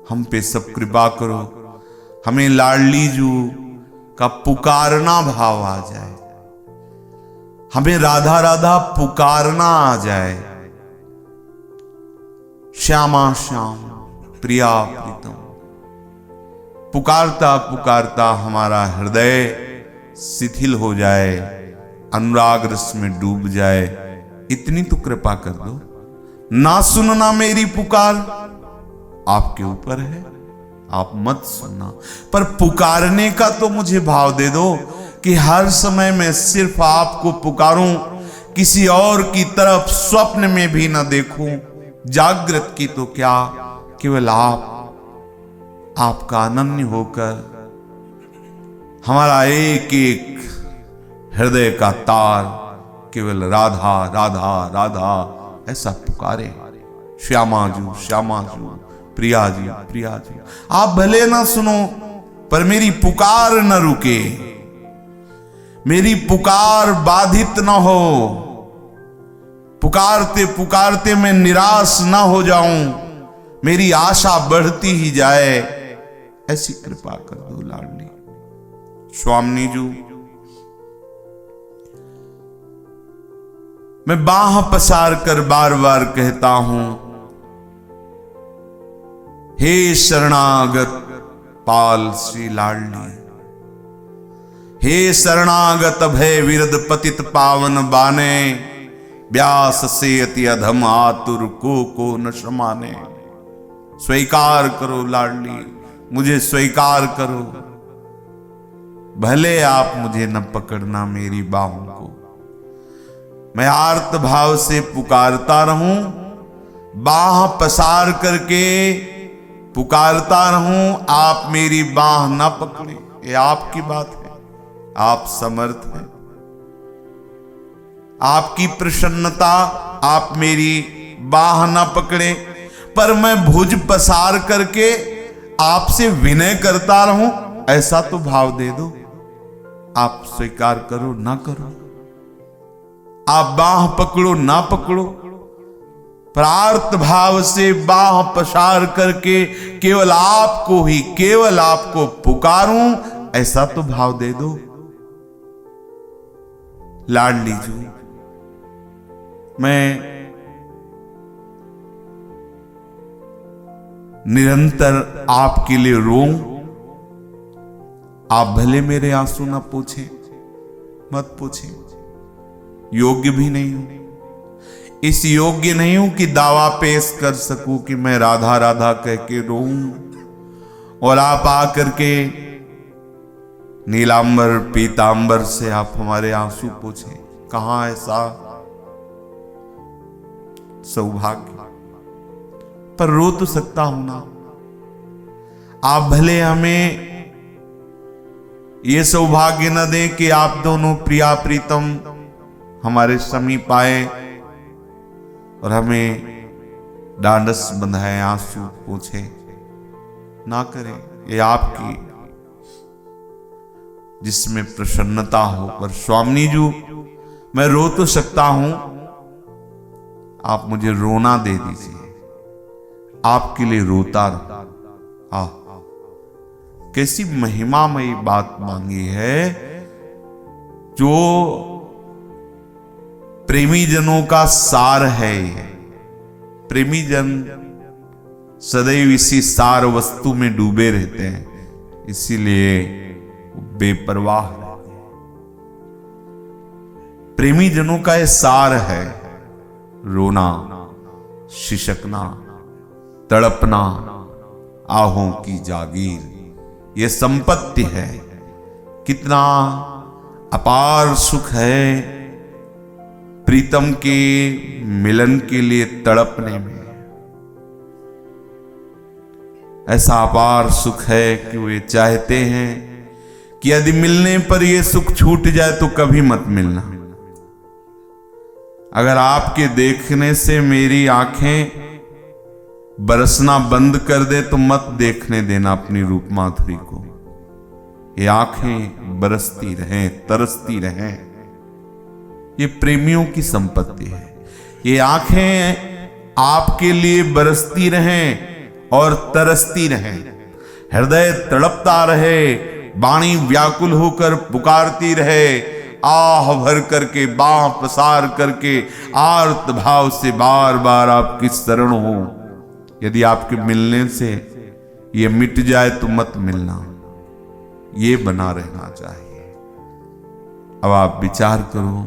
हम पे सब कृपा करो, हमें लाडली जू का पुकारना भाव आ जाए, हमें राधा राधा पुकारना आ जाए। श्यामा श्याम प्रिया प्रीतम, पुकारता पुकारता हमारा हृदय शिथिल हो जाए, अनुराग रस में डूब जाए। इतनी तो कृपा कर दो। ना सुनना मेरी पुकार आपके ऊपर है, आप मत सुनना, पर पुकारने का तो मुझे भाव दे दो कि हर समय मैं सिर्फ आपको पुकारूं, किसी और की तरफ स्वप्न में भी न देखूं। जागृत की तो क्या, केवल आपका अनन्य होकर हमारा एक एक हृदय का तार केवल राधा राधा राधा ऐसा पुकारे। श्यामा जू प्रिया जी। आप भले ना सुनो, पर मेरी पुकार न रुके, मेरी पुकार बाधित न हो। पुकारते पुकारते मैं निराश ना हो जाऊं, मेरी आशा बढ़ती ही जाए। ऐसी कृपा कर दो लाडली। स्वामी जू, मैं बाह पसार कर बार बार कहता हूं, हे शरणागत पाल श्री लाडली, हे शरणागत भय विरद पतित पावन बाने, व्यास से अति अधम आतुर को न समाने। स्वीकार करो लाडली, मुझे स्वीकार करो। भले आप मुझे न पकड़ना मेरी बाहों को, मैं आर्त भाव से पुकारता रहूं, बाह पसार करके पुकारता रहूं, आप मेरी बाह ना पकड़े। ये आपकी बात है, आप समर्थ हैं, आपकी प्रसन्नता, आप मेरी बाह ना पकड़े, पर मैं भुज पसार करके आपसे विनय करता रहूं, ऐसा तो भाव दे दो। आप स्वीकार करो ना करो, आप बाह पकड़ो ना पकड़ो, प्रार्थ भाव से बाह पसार करके केवल आपको ही, केवल आपको पुकारूं, ऐसा तो भाव दे दो। लाडली जी, मैं निरंतर आपके लिए रोऊं, आप भले मेरे आंसू ना पूछें, मत पूछें, योग्य भी नहीं हूं, इस योग्य नहीं हूं कि दावा पेश कर सकूं कि मैं राधा राधा कह के रोऊं और आप आकर के नीलांबर पीतांबर से आप हमारे आंसू पूछें। कहां ऐसा सौभाग्य, पर रो तो सकता हूं ना। आप भले हमें ये सौभाग्य न दें कि आप दोनों प्रिया प्रीतम हमारे समीप आए और हमें डांडस बंधाए, आंसू पूछे, ना करें। ये आपकी जिसमें प्रसन्नता हो। पर स्वामी जी, मैं रो तो सकता हूं, आप मुझे रोना दे दीजिए, आपके लिए रोता रहो। कैसी महिमामयी बात मांगी है, जो प्रेमी जनों का सार है। प्रेमी जन सदैव इसी सार वस्तु में डूबे रहते हैं, इसीलिए बेपरवाह रहते हैं। प्रेमी जनों का यह सार है, रोना, शिशकना, तड़पना, आहों की जागीर, यह संपत्ति है। कितना अपार सुख है प्रीतम के मिलन के लिए तड़पने में। ऐसा अपार सुख है कि वे चाहते हैं कि यदि मिलने पर यह सुख छूट जाए तो कभी मत मिलना। अगर आपके देखने से मेरी आंखें बरसना बंद कर दे तो मत देखने देना अपनी रूप माधुरी को। ये आंखें बरसती रहें, तरसती रहें, ये प्रेमियों की संपत्ति है। ये आंखें आपके लिए बरसती रहें और तरसती रहे, हृदय तड़पता रहे, वाणी व्याकुल होकर पुकारती रहे, आह भर करके बांह पसार करके आर्त भाव से बार बार आपकी शरण हो। यदि आपके मिलने से ये मिट जाए तो मत मिलना, ये बना रहना चाहिए। अब आप विचार करो,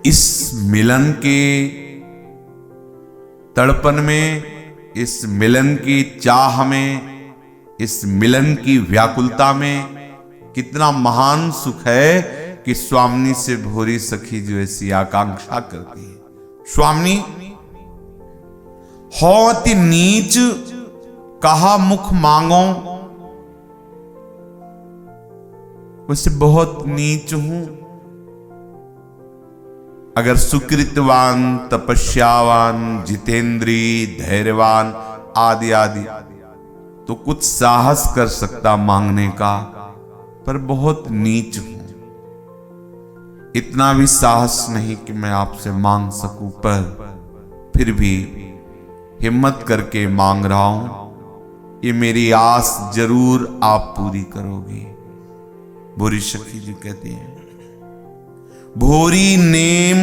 इस मिलन के तड़पन में, इस मिलन की चाह में, इस मिलन की व्याकुलता में कितना महान सुख है कि स्वामिनी से भोरी सखी जो ऐसी आकांक्षा करती है। स्वामिनी हो अति नीच कहा मुख मांगो, उससे बहुत नीच हूं। अगर सुकृतवान, तपस्यावान, जितेंद्री, धैर्यवान आदि आदि तो कुछ साहस कर सकता मांगने का, पर बहुत नीच हूं। इतना भी साहस नहीं कि मैं आपसे मांग सकूं, पर फिर भी हिम्मत करके मांग रहा हूं। ये मेरी आस जरूर आप पूरी करोगे। भोरी सखी जी कहते हैं, भोरी नेम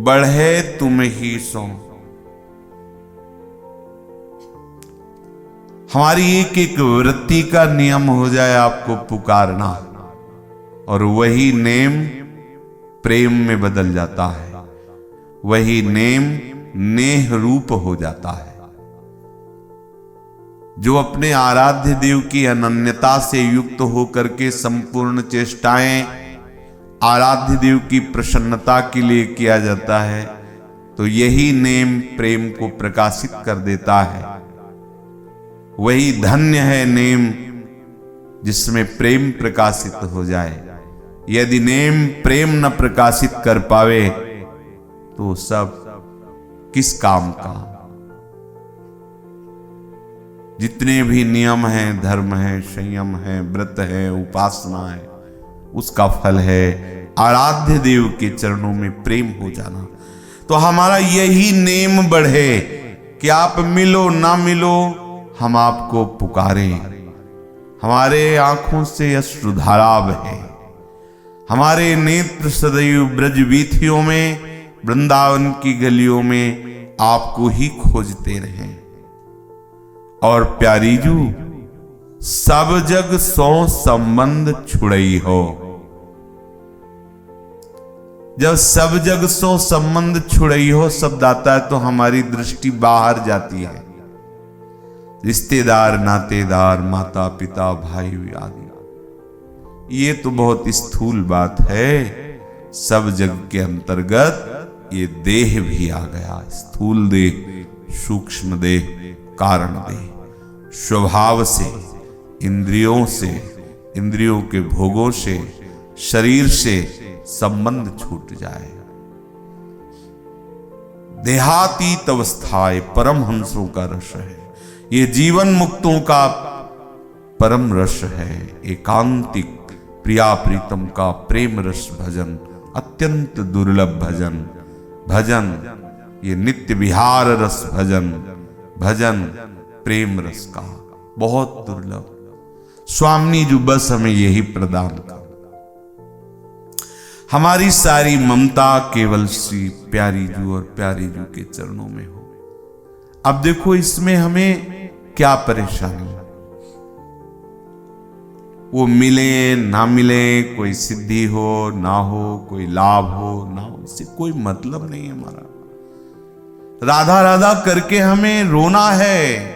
बढ़े तुम ही सो। हमारी एक एक वृत्ति का नियम हो जाए आपको पुकारना, और वही नेम प्रेम में बदल जाता है, वही नेम नेह रूप हो जाता है। जो अपने आराध्य देव की अनन्यता से युक्त होकर के संपूर्ण चेष्टाएं आराध्य देव की प्रसन्नता के लिए किया जाता है, तो यही नेम प्रेम को प्रकाशित कर देता है। वही धन्य है नेम जिसमें प्रेम प्रकाशित हो जाए। यदि नेम प्रेम न प्रकाशित कर पावे तो सब किस काम का। जितने भी नियम हैं, धर्म है, संयम है, व्रत है, उपासना है, उसका फल है आराध्य देव के चरणों में प्रेम हो जाना। तो हमारा यही नेम बढ़े कि आप मिलो ना मिलो, हम आपको पुकारें। हमारे आंखों से अश्रुधारा बहे, हमारे नेत्र सदैव ब्रज वीथियों में, वृंदावन की गलियों में आपको ही खोजते रहें। और प्यारी जू सब जग सो संबंध छुड़ई हो। जब सब जग सो संबंध छुड़ई हो शब्द आता है तो हमारी दृष्टि बाहर जाती है। रिश्तेदार, नातेदार, माता पिता, भाई आदि, ये तो बहुत स्थूल बात है। सब जग के अंतर्गत ये देह भी आ गया। स्थूल देह, सूक्ष्म देह, कारण देह। स्वभाव से, इंद्रियों से, इंद्रियों के भोगों से, शरीर से संबंध छूट जाए। देहातीत अवस्थाएं परमहंसों का रस है। ये जीवन मुक्तों का परम रस है। एकांतिक प्रिया प्रीतम का प्रेम रस भजन, अत्यंत दुर्लभ भजन। भजन ये नित्य विहार रस भजन, भजन प्रेम रस का बहुत दुर्लभ। स्वामिनी जो बस हमें यही प्रदान कर। हमारी सारी ममता केवल श्री प्यारी जू और प्यारी जू के चरणों में हो। अब देखो इसमें हमें क्या परेशानी, वो मिले ना मिले, कोई सिद्धि हो ना हो, कोई लाभ हो ना हो, इससे कोई मतलब नहीं है हमारा। राधा राधा करके हमें रोना है,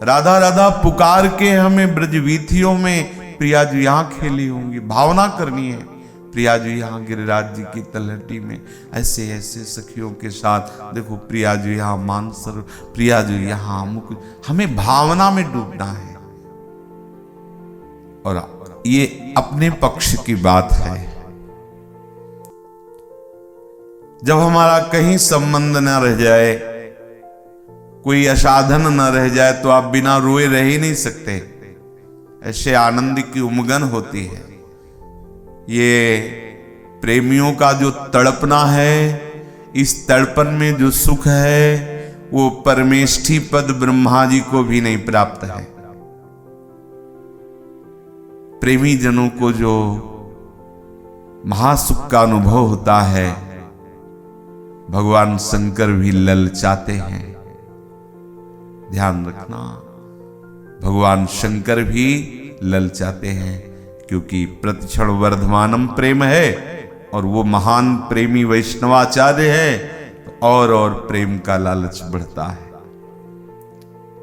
राधा राधा पुकार के हमें ब्रजवीथियों में प्रिया जी यहां खेली होंगी, भावना करनी है। प्रिया जी यहाँ गिरिराज जी की तलहटी में ऐसे ऐसे सखियों के साथ, देखो प्रिया जी यहाँ मानसर, प्रिया जी यहाँ अमुक, हमें भावना में डूबना है। और ये अपने पक्ष की बात है। जब हमारा कहीं संबंध न रह जाए, कोई असाधन न रह जाए, तो आप बिना रोए रह ही नहीं सकते। ऐसे आनंद की उमगन होती है। ये प्रेमियों का जो तड़पना है, इस तड़पन में जो सुख है वो परमेष्ठी पद ब्रह्मा जी को भी नहीं प्राप्त है। प्रेमी जनों को जो महासुख का अनुभव होता है, भगवान शंकर भी ललचाते हैं। ध्यान रखना, भगवान शंकर भी ललचाते हैं, क्योंकि प्रतिक्षण वर्धमानम प्रेम है और वो महान प्रेमी वैष्णवाचार्य है, तो और प्रेम का लालच बढ़ता है।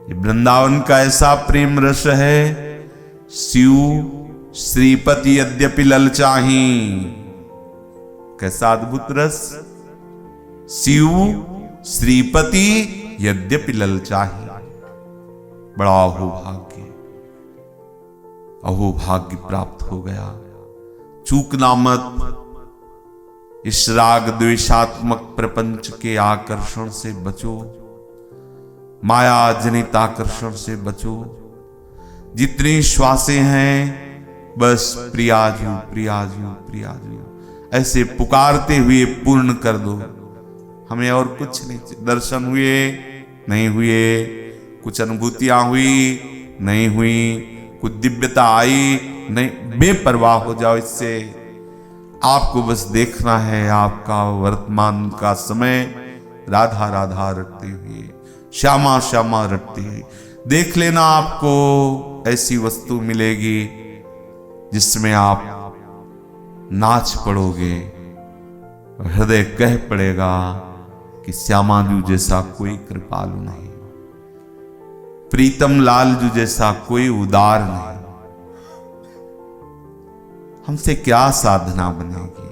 ये वृंदावन का ऐसा प्रेम रस है, शिव श्रीपति यद्यपि ललचाही। कैसा अद्भुत रस! शिव श्रीपति यद्यपि ललचाही। बड़ा अहोभाग्य प्राप्त हो गया। चूकना मत, इस राग द्वेषात्मक प्रपंच के आकर्षण से बचो, माया जनित आकर्षण से बचो। जितनी श्वासें हैं बस प्रियाजू प्रियाजू प्रियाजू ऐसे पुकारते हुए पूर्ण कर दो। हमें और कुछ नहीं चाहिए। दर्शन हुए नहीं हुए, कुछ अनुभूतियां हुई नहीं हुई, कुछ दिव्यता आई नहीं, बेपरवाह हो जाओ इससे। आपको बस देखना है आपका वर्तमान का समय राधा राधा रटते हुए, श्यामा श्यामा रटते हुए। देख लेना, आपको ऐसी वस्तु मिलेगी जिसमें आप नाच पड़ोगे, हृदय कह पड़ेगा कि श्यामाजू जैसा कोई कृपालु नहीं, प्रीतम लाल जू जैसा कोई उदार नहीं। हमसे क्या साधना बनेगी?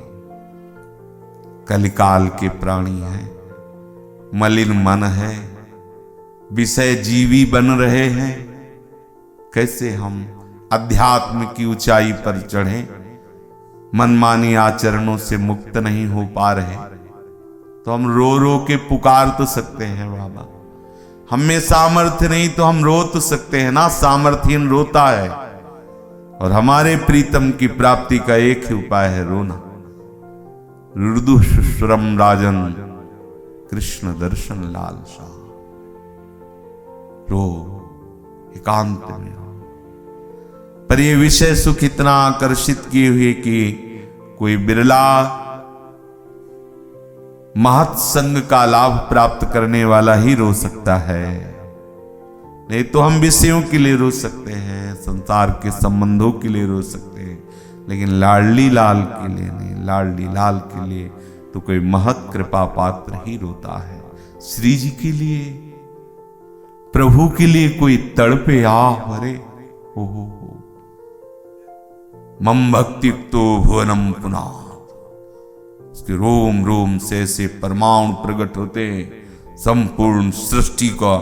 कलिकाल के प्राणी हैं, मलिन मन है, विषय जीवी बन रहे हैं। कैसे हम अध्यात्म की ऊंचाई पर चढ़े? मनमानी आचरणों से मुक्त नहीं हो पा रहे, तो हम रो रो के पुकार तो सकते हैं बाबा। हम में सामर्थ्य नहीं तो हम रो तो सकते हैं ना। सामर्थ्यहीन रोता है, और हमारे प्रीतम की प्राप्ति का एक ही उपाय है, रोना। रुदु शुश्रम राजन कृष्ण दर्शन लालसा। रो, एकांत में। पर ये विषय सुख इतना आकर्षित किए हुए कि कोई बिरला महत संग का लाभ प्राप्त करने वाला ही रो सकता है। नहीं तो हम विषयों के लिए रो सकते हैं, संसार के संबंधों के लिए रो सकते हैं, लेकिन लाडली लाल के लिए नहीं। लाडली लाल के लिए तो कोई महत कृपा पात्र ही रोता है। श्री जी के लिए, प्रभु के लिए कोई तड़पे, आ भरे हो। मम भक्तियुक्तो भुवनम पुनाः। उसके रोम रोम से परमाणु प्रकट होते, संपूर्ण सृष्टि का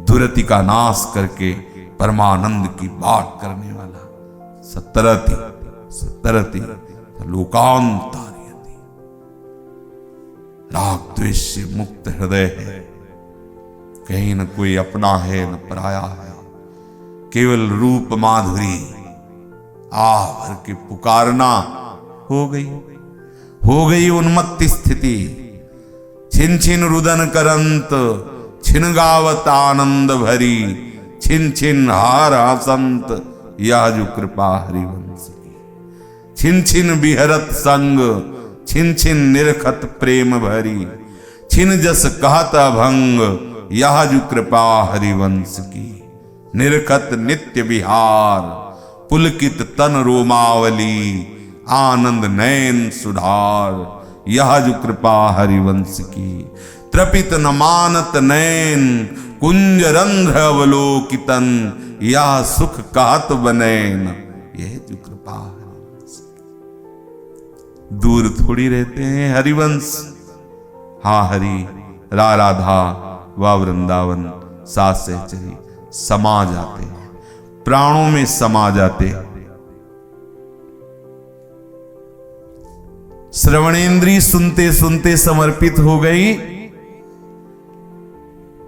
दुरति का नाश करके परमानंद की बात करने वाला। सतरति सतरति लोकांतारयति। राग द्वेष से मुक्त हृदय है, कहीं न कोई अपना है न पराया है। केवल रूप माधुरी आ भर के पुकारना। हो गई उन्मत्त स्थिति। छिन छिन रुदन करंत, छिन गावत आनंद भरी। छिन छिन हार हसंत, यह जो कृपा हरिवंश की। छिन छिन बिहरत संग, छिन छिन निरखत प्रेम भरी। छिन जस कहत अभंग, यह जो कृपा हरिवंश की। निरखत नित्य विहार, पुलकित तन रोमावली। आनंद नयन सुधार, यह जो कृपा हरिवंश की। त्रपित न मानत नयन, कुंज रंध्र अवलोकितन। यह सुख कहत बनैन, यह जो कृपा हरिवंश की। दूर थोड़ी रहते हैं हरिवंश। हाँ, हरि राधा व वृंदावन साथ सहचरी समा जाते हैं, प्राणों में समा जाते। श्रवणेन्द्रिय सुनते सुनते समर्पित हो गई,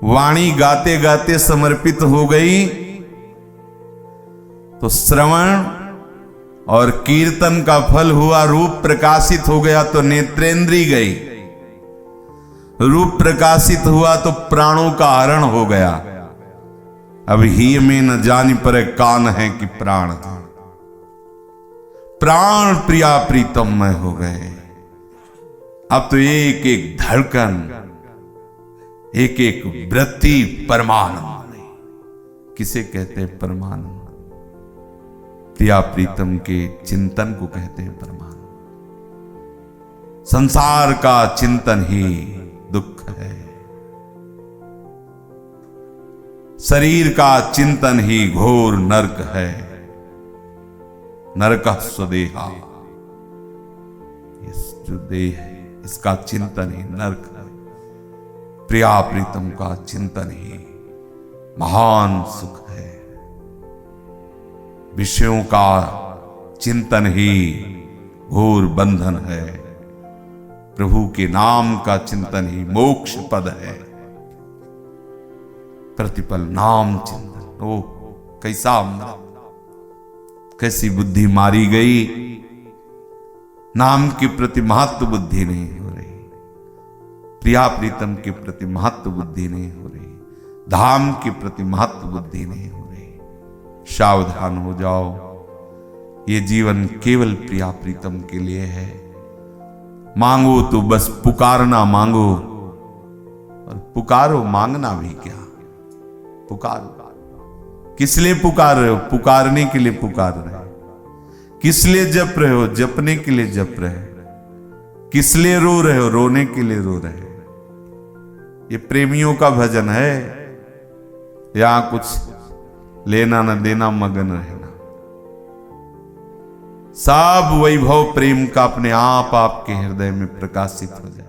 वाणी गाते गाते समर्पित हो गई, तो श्रवण और कीर्तन का फल हुआ, रूप प्रकाशित हो गया, तो नेत्रेंद्रिय गई। रूप प्रकाशित हुआ तो प्राणों का हरण हो गया। अब ही में न जानी पर कान है कि प्राण प्राण प्रिया प्रीतममय हो गए। अब तो एक एक धड़कन, एक एक वृत्ति परमानंद। किसे कहते हैं परमानंद? प्रिया प्रीतम के चिंतन को कहते हैं परमानंद। संसार का चिंतन ही दुख है, शरीर का चिंतन ही घोर नरक है। नरक स्वदेहा, इस जो देह है इसका चिंतन ही नरक है। प्रिया प्रीतम का चिंतन ही महान सुख है। विषयों का चिंतन ही घोर बंधन है। प्रभु के नाम का चिंतन ही मोक्ष पद है। प्रतिपल नाम चिंतन, ओ कैसा अमृत, कैसी बुद्धि मारी गई। नाम के प्रति महत्व बुद्धि नहीं हो रही, प्रिया प्रीतम के प्रति महत्व बुद्धि नहीं हो रही, धाम के प्रति महत्व बुद्धि नहीं हो रही। सावधान हो जाओ, ये जीवन केवल प्रिया प्रीतम के लिए है। मांगो तो बस पुकारना मांगो, और पुकारो मांगना भी क्या। पुकारो, किस लिए पुकार रहे हो? पुकारने के लिए पुकार रहे हो। किस लिए जप रहे हो? जपने के लिए जप रहे हो। किस लिए रो रहे हो? रोने के लिए रो रहे हो। ये प्रेमियों का भजन है, यहां कुछ लेना न देना, मगन रहना। सब वैभव प्रेम का अपने आप आपके हृदय में प्रकाशित हो जाए।